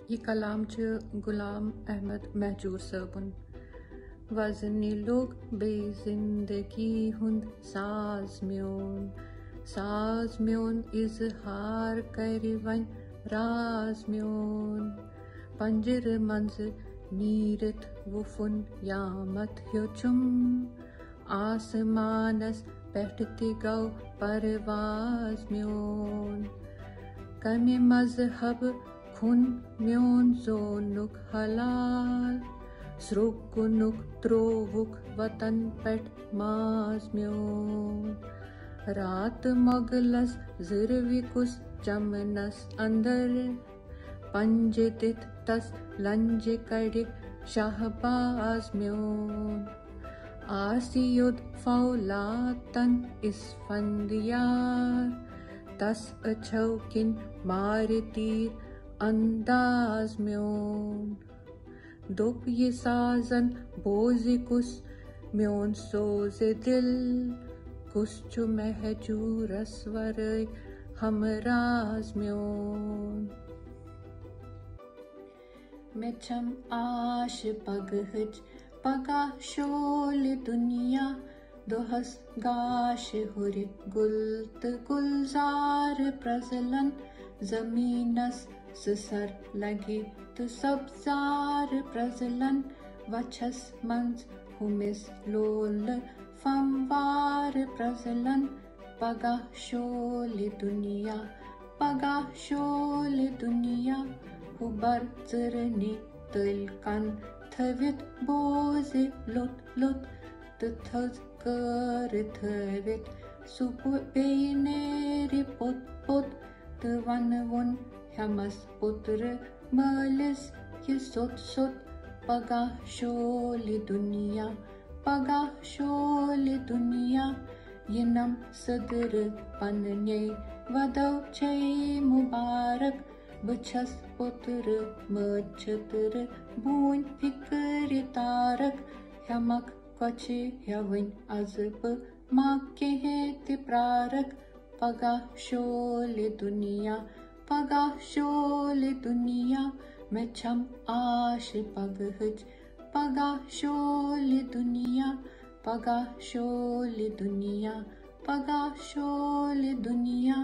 ये कलाम च गुलाम अहमद महजूर सबन वज़नी लोग बे जिंदगी हुंद साज म्योन इजहार करवन राज म्योन पंजर मंज नीरत वुफुन यामत ह्योचुम आसमानस पेठति गौ परवाज म्योन कमे मजहब खुन म्योन जोनुक हलाल स्रुकुनुक त्रोवुक वतन पेट माज म्योन रात मगलस जिरविकुस चमनस अंदर पंजतित तस लंज कड़ि शाहबाज म्योन आसियुद फौलातन इस फंदियार तस अछौकिन मारतीर अंदाज म्योन दोप ये साजन बोजिकुस म्योन सोजे दिल कुछ महजूर स्वर हमराज म्योन मेचम आश पगहज पगा शोल दुनिया दोहस गाश हुर गुल्त गुलजार प्रजलन जमीनस सर लगे तो सब्जार प्रजलन वछस मंज हुमिस लोल फमवार प्रजलन पगा शोल दुनिया हुबर चरनी तलकन थवित बोझे लुत तथज कर थवित सुपु बेनेरी पुत तवन वन हमस पुत्र मलिस ये सुत पगा शोल दुनिया ये नम सदर पन्ने वदौ छे मुबारक बछस पुत्र मच्छतर बून फिक्र तारक हमक कछे हवन अजब माँ के हेत प्रारक पगा शोल दुनिया मैं छम आश पगहज पगा शोल दुनिया